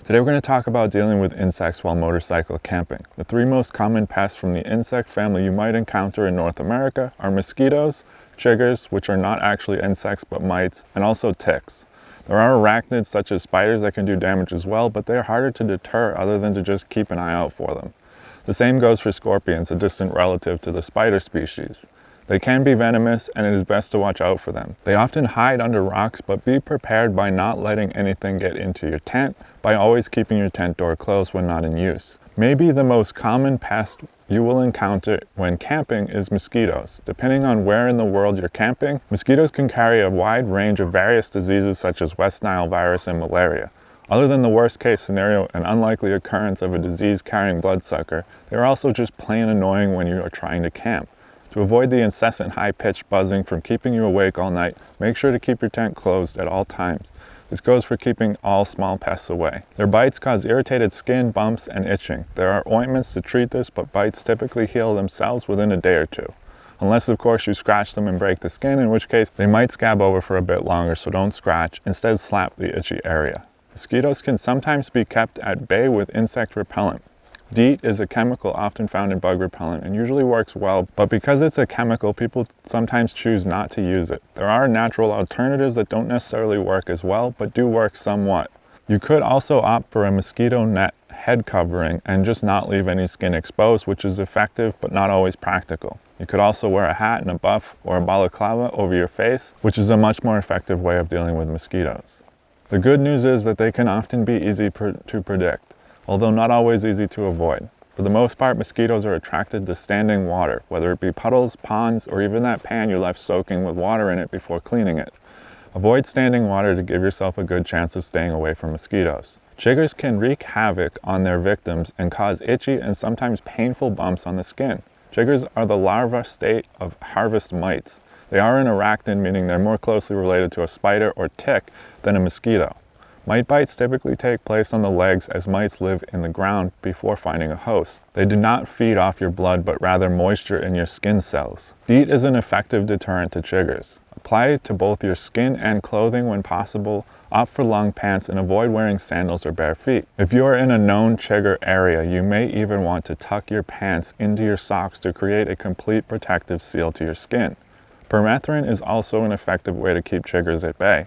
Today we're going to talk about dealing with insects while motorcycle camping. The three most common pests from the insect family you might encounter in North America are mosquitoes, jiggers, which are not actually insects but mites, and also ticks. There are arachnids such as spiders that can do damage as well, but they are harder to deter other than to just keep an eye out for them. The same goes for scorpions, a distant relative to the spider species. They can be venomous, and it is best to watch out for them. They often hide under rocks, but be prepared by not letting anything get into your tent, by always keeping your tent door closed when not in use. Maybe the most common pest you will encounter when camping is mosquitoes. Depending on where in the world you're camping, mosquitoes can carry a wide range of various diseases such as West Nile virus and malaria. Other than the worst case scenario and unlikely occurrence of a disease-carrying bloodsucker, they are also just plain annoying when you are trying to camp. To avoid the incessant high-pitched buzzing from keeping you awake all night, make sure to keep your tent closed at all times. This goes for keeping all small pests away. Their bites cause irritated skin, bumps, and itching. There are ointments to treat this, but bites typically heal themselves within a day or two. Unless, of course, you scratch them and break the skin, in which case they might scab over for a bit longer, so don't scratch. Instead, slap the itchy area. Mosquitoes can sometimes be kept at bay with insect repellent. DEET is a chemical often found in bug repellent and usually works well, but because it's a chemical, people sometimes choose not to use it. There are natural alternatives that don't necessarily work as well, but do work somewhat. You could also opt for a mosquito net head covering and just not leave any skin exposed, which is effective but not always practical. You could also wear a hat and a buff or a balaclava over your face, which is a much more effective way of dealing with mosquitoes. The good news is that they can often be easy to predict, although not always easy to avoid. For the most part, mosquitoes are attracted to standing water, whether it be puddles, ponds, or even that pan you left soaking with water in it before cleaning it. Avoid standing water to give yourself a good chance of staying away from mosquitoes. Jiggers can wreak havoc on their victims and cause itchy and sometimes painful bumps on the skin. Jiggers are the larva state of harvest mites. They are an arachnid, meaning they're more closely related to a spider or tick than a mosquito. Mite bites typically take place on the legs as mites live in the ground before finding a host. They do not feed off your blood, but rather moisture in your skin cells. DEET is an effective deterrent to jiggers. Apply it to both your skin and clothing when possible. Opt for long pants and avoid wearing sandals or bare feet. If you are in a known jigger area, you may even want to tuck your pants into your socks to create a complete protective seal to your skin. Permethrin is also an effective way to keep jiggers at bay.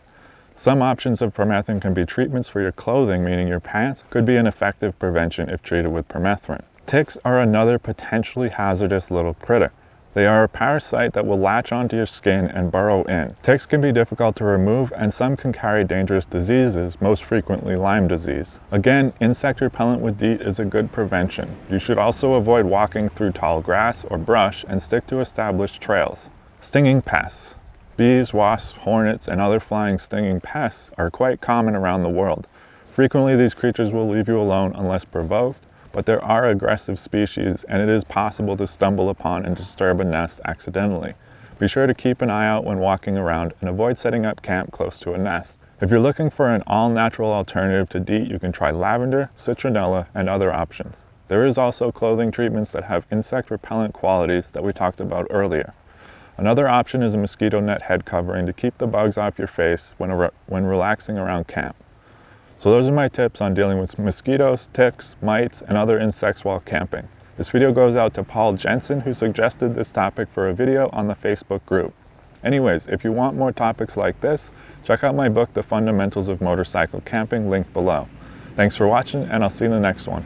Some options of permethrin can be treatments for your clothing, meaning your pants could be an effective prevention if treated with permethrin. Ticks are another potentially hazardous little critter. They are a parasite that will latch onto your skin and burrow in. Ticks can be difficult to remove, and some can carry dangerous diseases, most frequently Lyme disease. Again, insect repellent with DEET is a good prevention. You should also avoid walking through tall grass or brush and stick to established trails. Stinging pests. Bees, wasps, hornets, and other flying stinging pests are quite common around the world. Frequently, these creatures will leave you alone unless provoked, but there are aggressive species, and it is possible to stumble upon and disturb a nest accidentally. Be sure to keep an eye out when walking around and avoid setting up camp close to a nest. If you're looking for an all-natural alternative to DEET, you can try lavender, citronella, and other options. There is also clothing treatments that have insect repellent qualities that we talked about earlier. Another option is a mosquito net head covering to keep the bugs off your face when relaxing around camp. So those are my tips on dealing with mosquitoes, ticks, mites, and other insects while camping. This video goes out to Paul Jensen, who suggested this topic for a video on the Facebook group. Anyways, if you want more topics like this, check out my book, The Fundamentals of Motorcycle Camping, linked below. Thanks for watching, and I'll see you in the next one.